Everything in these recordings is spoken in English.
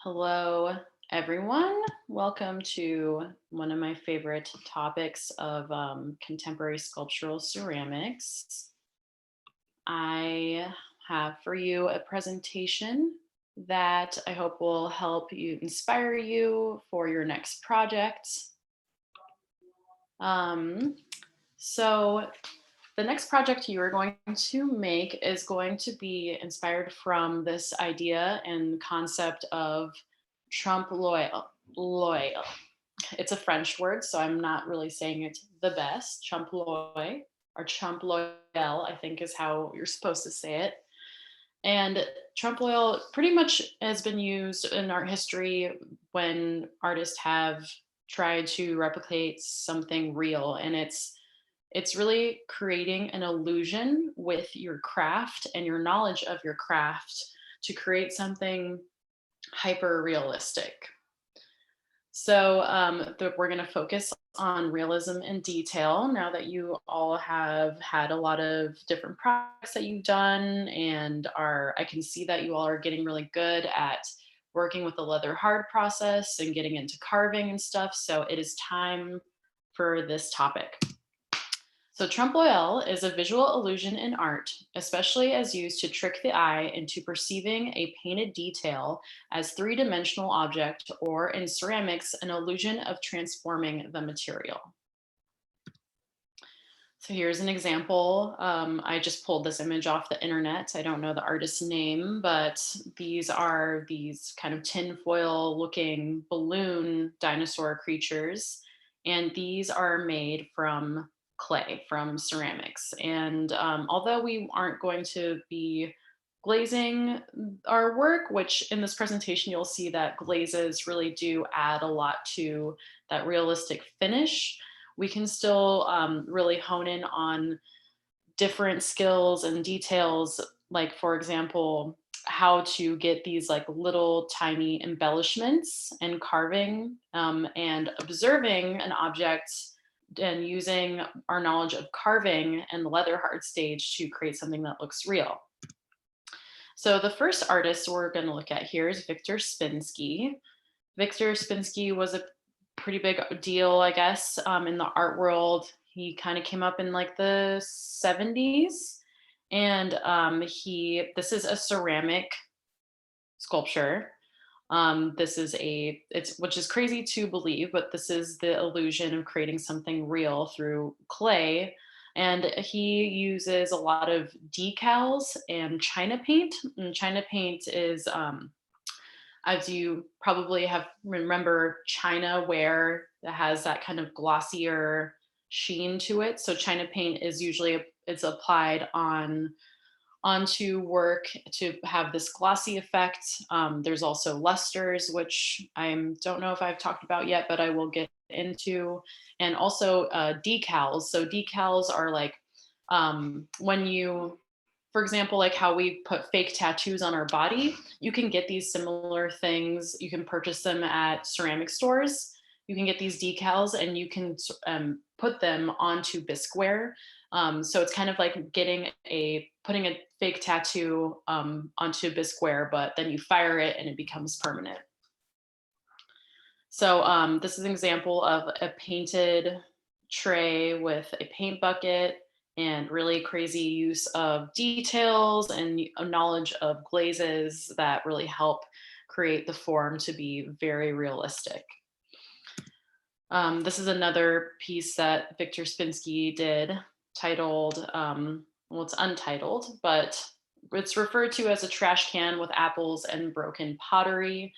Hello, everyone. Welcome to one of my favorite topics of contemporary sculptural ceramics. I have for you a presentation that I hope will help you inspire you for your next project. Um, so, the next project you are going to make is going to be inspired from this idea and concept of trompe l'oeil. It's a French word, so I'm not really saying it the best. Trompe l'oeil or trompe l'oeil, I think is how you're supposed to say it. And trompe l'oeil pretty much has been used in art history when artists have tried to replicate something real, and it's really creating an illusion with your craft and your knowledge of your craft to create something hyper realistic. So we're going to focus on realism and detail now that you all have had a lot of different projects that you've done and I can see that you all are getting really good at working with the leather hard process and getting into carving and stuff. So it is time for this topic. So trompe l'oeil is a visual illusion in art, especially as used to trick the eye into perceiving a painted detail as three-dimensional object, or in ceramics, an illusion of transforming the material. So here's an example. I just pulled this image off the internet. I don't know the artist's name, but these are these kind of tinfoil looking balloon dinosaur creatures. And these are made from clay, from ceramics. And although we aren't going to be glazing our work, which in this presentation you'll see that glazes really do add a lot to that realistic finish, we can still really hone in on different skills and details, like for example, how to get these like little tiny embellishments and carving and observing an object and using our knowledge of carving and the leather hard stage to create something that looks real. So the first artist we're going to look at here is Victor Spinsky. Victor Spinsky was a pretty big deal, I guess, in the art world. He kind of came up in like the 70s, and this is a ceramic sculpture. This is it's which is crazy to believe, but this is the illusion of creating something real through clay. And he uses a lot of decals and China paint. And China paint is as you probably have remember China ware that has that kind of glossier sheen to it. So China paint is usually it's applied onto work to have this glossy effect. There's also lusters, which I don't know if I've talked about yet, but I will get into, and also decals. So decals are like when you, for example, like how we put fake tattoos on our body, you can get these similar things. You can purchase them at ceramic stores. You can get these decals and you can put them onto bisqueware. So it's kind of like putting a fake tattoo onto bisqueware, but then you fire it and it becomes permanent. So this is an example of a painted tray with a paint bucket and really crazy use of details and a knowledge of glazes that really help create the form to be very realistic. This is another piece that Victor Spinsky did titled, well, it's untitled, but it's referred to as a trash can with apples and broken pottery,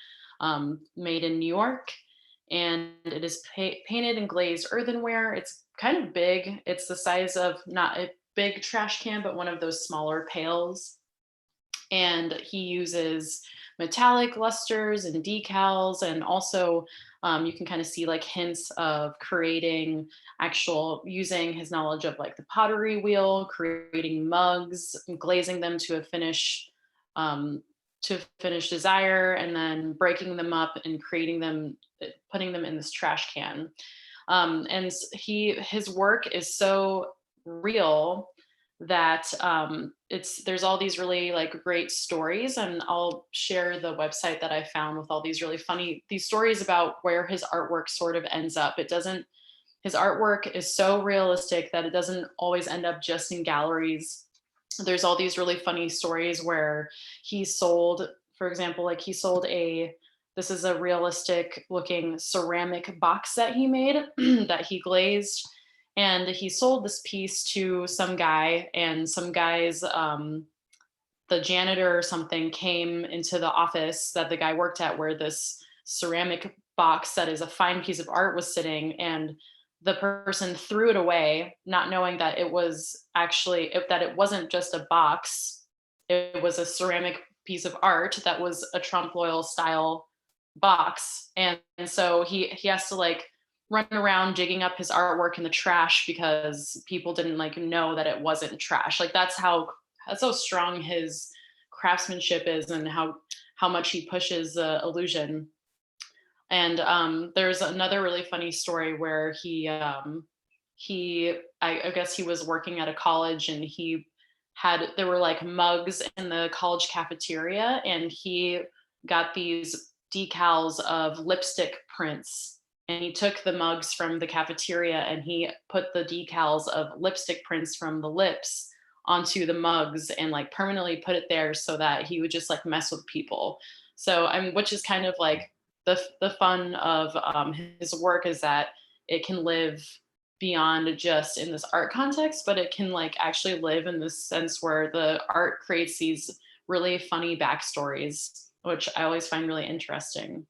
made in New York. And it is painted and glazed earthenware. It's kind of big. It's the size of not a big trash can, but one of those smaller pails. And he uses metallic lusters and decals, and also you can kind of see like hints of creating using his knowledge of like the pottery wheel, creating mugs, glazing them to finish desire, and then breaking them up and creating them, putting them in this trash can. And his work is so real that there's all these really like great stories, and I'll share the website that I found with all these really funny these stories about where his artwork sort of ends up. It doesn't His artwork is so realistic that it doesn't always end up just in galleries. There's all these really funny stories where he sold, for example, like he sold a this is a realistic looking ceramic box that he made that he glazed, and he sold this piece to some guy, and some guy's the janitor or something came into the office that the guy worked at where this ceramic box that is a fine piece of art was sitting, and the person threw it away not knowing that it wasn't just a box. It was a ceramic piece of art that was a Trump loyal style box, and so he has to like run around digging up his artwork in the trash because people didn't like know that it wasn't trash. Like that's how strong his craftsmanship is, and how much he pushes illusion. And there's another really funny story where I guess he was working at a college, and there were like mugs in the college cafeteria, and he got these decals of lipstick prints, and he took the mugs from the cafeteria and he put the decals of lipstick prints from the lips onto the mugs and like permanently put it there so that he would just like mess with people. So I mean, which is kind of like the fun of his work, is that it can live beyond just in this art context, but it can like actually live in this sense where the art creates these really funny backstories, which I always find really interesting.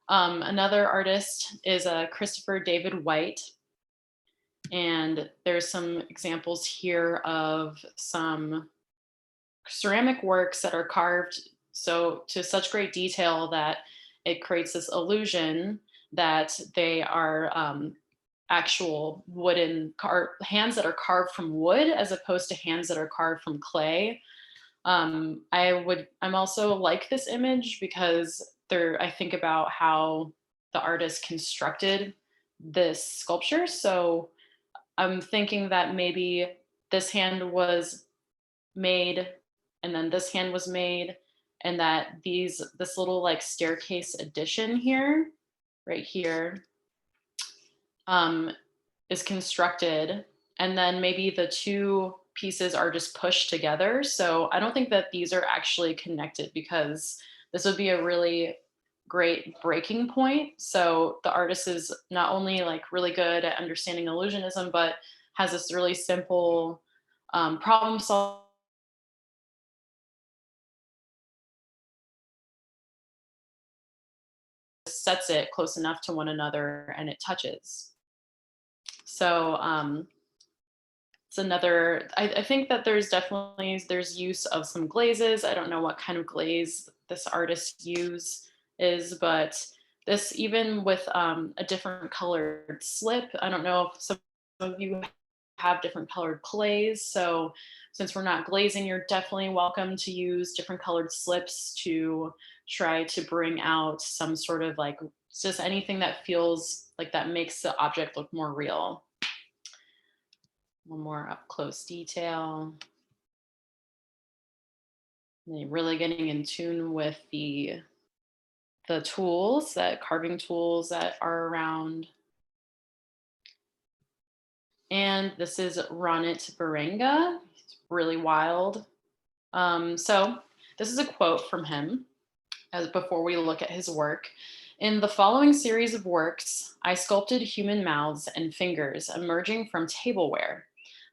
Another artist is Christopher David White, and there's some examples here of some ceramic works that are carved so to such great detail that it creates this illusion that they are actual hands that are carved from wood as opposed to hands that are carved from clay. I'm also like this image because I think about how the artist constructed this sculpture. So I'm thinking that maybe this hand was made, and then this hand was made, and that this little like staircase addition here, right here, um, is constructed, and then maybe the two pieces are just pushed together. So I don't think that these are actually connected, because this would be a really great breaking point. So the artist is not only like really good at understanding illusionism, but has this really simple problem solving, sets it close enough to one another and it touches. So it's another. I think that there's use of some glazes. I don't know what kind of glaze this artist is, but this even with a different colored slip. I don't know if some of you have different colored clays. So since we're not glazing, you're definitely welcome to use different colored slips to try to bring out some sort of like just anything that feels like that makes the object look more real. One more up close detail. And then really getting in tune with the tools, that carving tools that are around. And this is ronit baranga. It's really wild. So this is a quote from him as before we look at his work. In the following series of works, I sculpted human mouths and fingers emerging from tableware.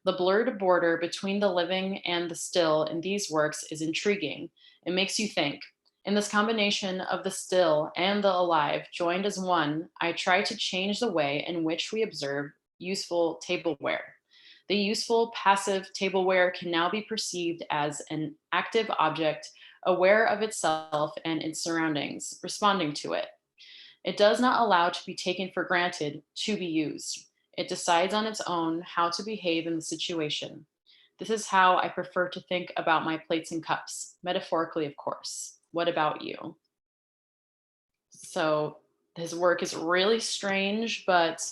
The blurred border between the living and the still in these works is intriguing. It makes you think. In this combination of the still and the alive joined as one, I try to change the way in which we observe useful tableware. The useful passive tableware can now be perceived as an active object, aware of itself and its surroundings, responding to it. It does not allow to be taken for granted to be used. It decides on its own how to behave in the situation. This is how I prefer to think about my plates and cups, metaphorically, of course. What about you? So his work is really strange, but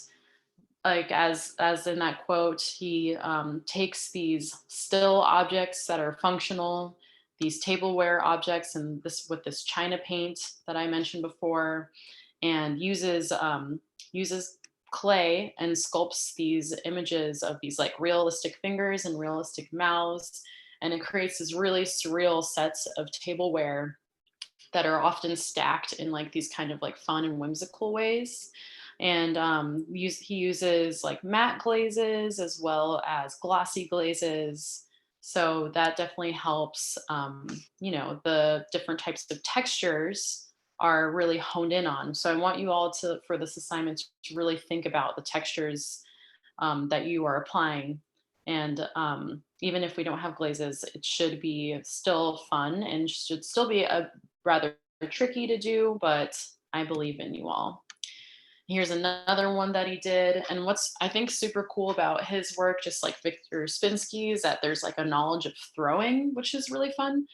like as in that quote, he takes these still objects that are functional, these tableware objects, and this with this china paint that I mentioned before, and uses clay and sculpts these images of these like realistic fingers and realistic mouths, and it creates this really surreal sets of tableware that are often stacked in like these kind of like fun and whimsical ways. And he uses like matte glazes as well as glossy glazes. So that definitely helps. The different types of textures are really honed in on. So I want you all to, for this assignment, to really think about the textures that you are applying. And even if we don't have glazes, it should be still fun and should still be a rather tricky to do, but I believe in you all. Here's another one that he did. And what's I think super cool about his work, just like Victor Spinsky, is that there's like a knowledge of throwing, which is really fun.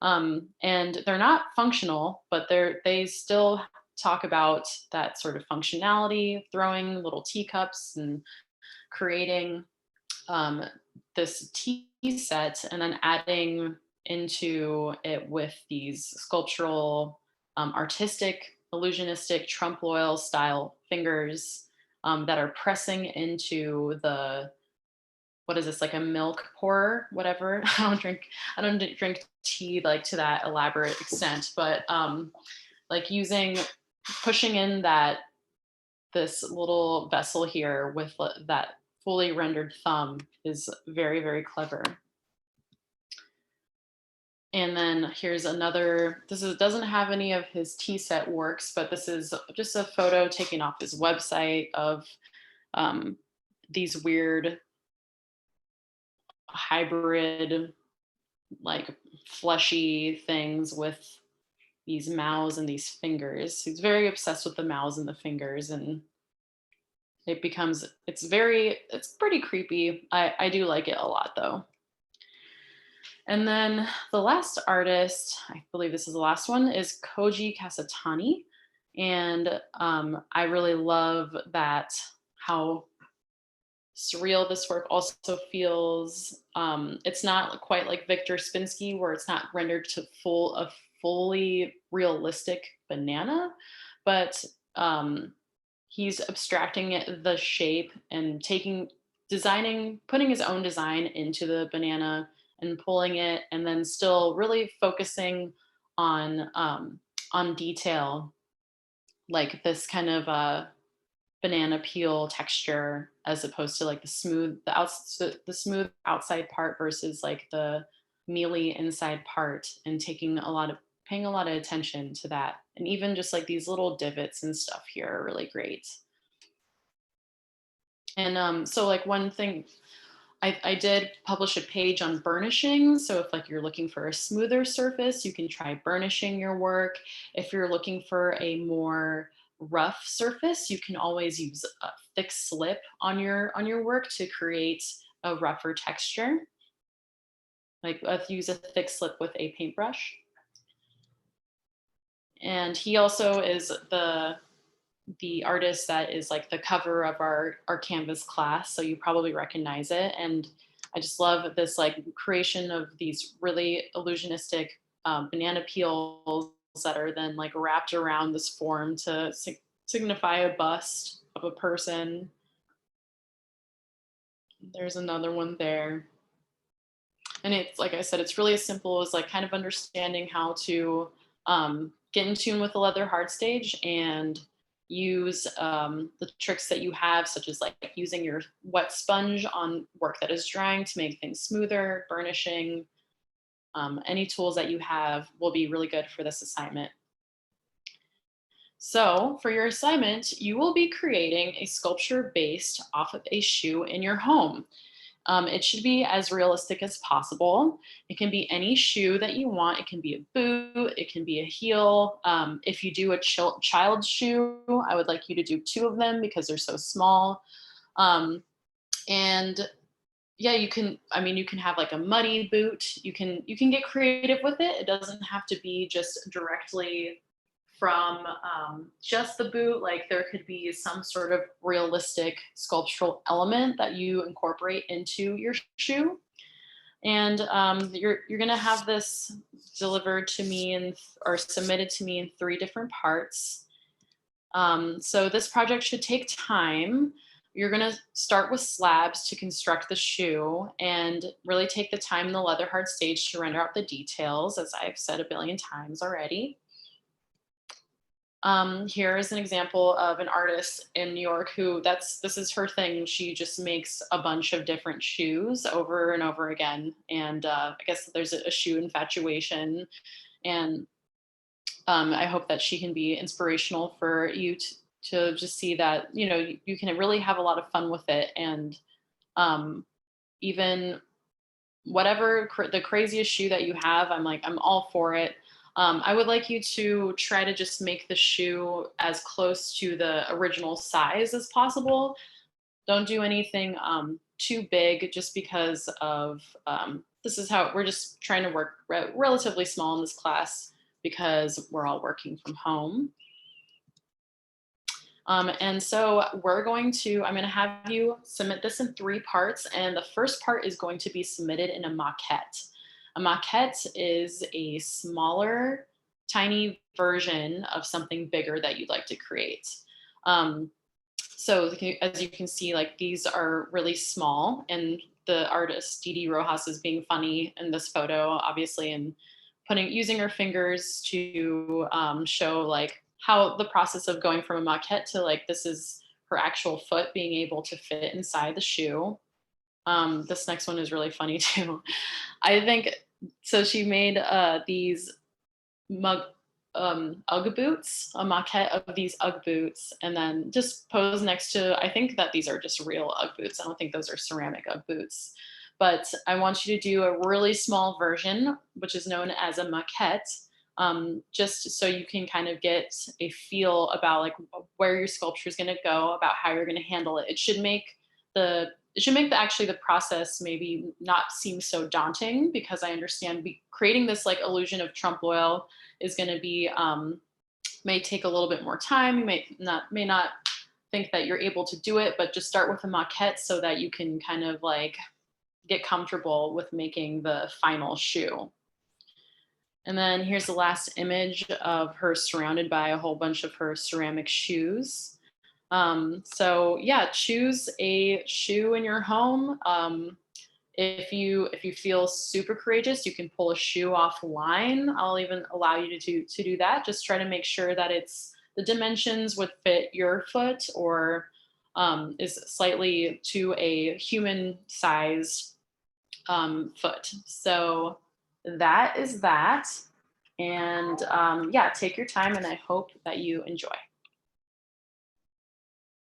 And they're not functional, but they still talk about that sort of functionality, throwing little teacups and creating um, this tea set and then adding into it with these sculptural, artistic, illusionistic trompe l'oeil style fingers that are pressing into the what is this like a milk pourer whatever. I don't drink tea like to that elaborate extent, but like using pushing in that this little vessel here with that fully rendered thumb is very, very clever. And then here's another, doesn't have any of his tea set works, but this is just a photo taken off his website of um, these weird hybrid, like fleshy things with these mouths and these fingers. He's very obsessed with the mouths and the fingers, and it's pretty creepy. I do like it a lot though. And then the last artist, I believe this is the last one, is Koji Kasatani. And I really love that how surreal this work also feels. It's not quite like Victor Spinsky, where it's not rendered to a fully realistic banana, but he's abstracting the shape and putting his own design into the banana and pulling it, and then still really focusing on detail, like this kind of banana peel texture, as opposed to like the smooth outside part versus like the mealy inside part, and paying a lot of attention to that. And even just like these little divots and stuff here are really great. And so like one thing, I did publish a page on burnishing. So if like you're looking for a smoother surface, you can try burnishing your work. If you're looking for a more rough surface, you can always use a thick slip on your work to create a rougher texture. Like use a thick slip with a paintbrush. And he also is the artist that is like the cover of our Canvas class, so you probably recognize it. And I just love this like creation of these really illusionistic banana peels that are then like wrapped around this form to signify a bust of a person. There's another one there. And it's like I said, it's really as simple as like kind of understanding how to get in tune with the leather hard stage and use the tricks that you have, such as like using your wet sponge on work that is drying to make things smoother, burnishing. Any tools that you have will be really good for this assignment. So for your assignment, you will be creating a sculpture based off of a shoe in your home. It should be as realistic as possible. It can be any shoe that you want. It can be a boot. It can be a heel. If you do a child shoe, I would like you to do 2 of them because they're so small. And yeah, you can. I mean, you can have like a muddy boot. You can get creative with it. It doesn't have to be just directly from just the boot. Like there could be some sort of realistic sculptural element that you incorporate into your shoe. And you're gonna have this delivered to me or submitted to me in 3 different parts. So this project should take time. You're going to start with slabs to construct the shoe and really take the time in the leather hard stage to render out the details, as I've said a billion times already. Here is an example of an artist in New York who this is her thing. She just makes a bunch of different shoes over and over again. And I guess there's a shoe infatuation. And I hope that she can be inspirational for you to just see that, you can really have a lot of fun with it. And um, even whatever the craziest shoe that you have, I'm all for it. I would like you to try to just make the shoe as close to the original size as possible. Don't do anything too big just because of this is how we're just trying to work relatively small in this class because we're all working from home. And so I'm going to have you submit this in 3 parts. And the first part is going to be submitted in a maquette. A maquette is a smaller, tiny version of something bigger that you'd like to create. So as you can see, like these are really small, and the artist Didi Rojas is being funny in this photo, obviously, and using her fingers to show like how the process of going from a maquette to like this is her actual foot being able to fit inside the shoe. This next one is really funny too. I think so. She made these mug Ugg boots, a maquette of these Ugg boots, and then just pose next to. I think that these are just real Ugg boots. I don't think those are ceramic Ugg boots. But I want you to do a really small version, which is known as a maquette, just so you can kind of get a feel about like where your sculpture is going to go, about how you're going to handle it. It should make actually the process maybe not seem so daunting, because I understand creating this like illusion of Trompe l'oeil is going to be may take a little bit more time. You may not think that you're able to do it, but just start with a maquette so that you can kind of like get comfortable with making the final shoe. And then here's the last image of her surrounded by a whole bunch of her ceramic shoes. So yeah, choose a shoe in your home. If you feel super courageous, you can pull a shoe offline. I'll even allow you to do that. Just try to make sure that the dimensions would fit your foot, or is slightly to a human size foot. So that is that. And yeah, take your time, and I hope that you enjoy.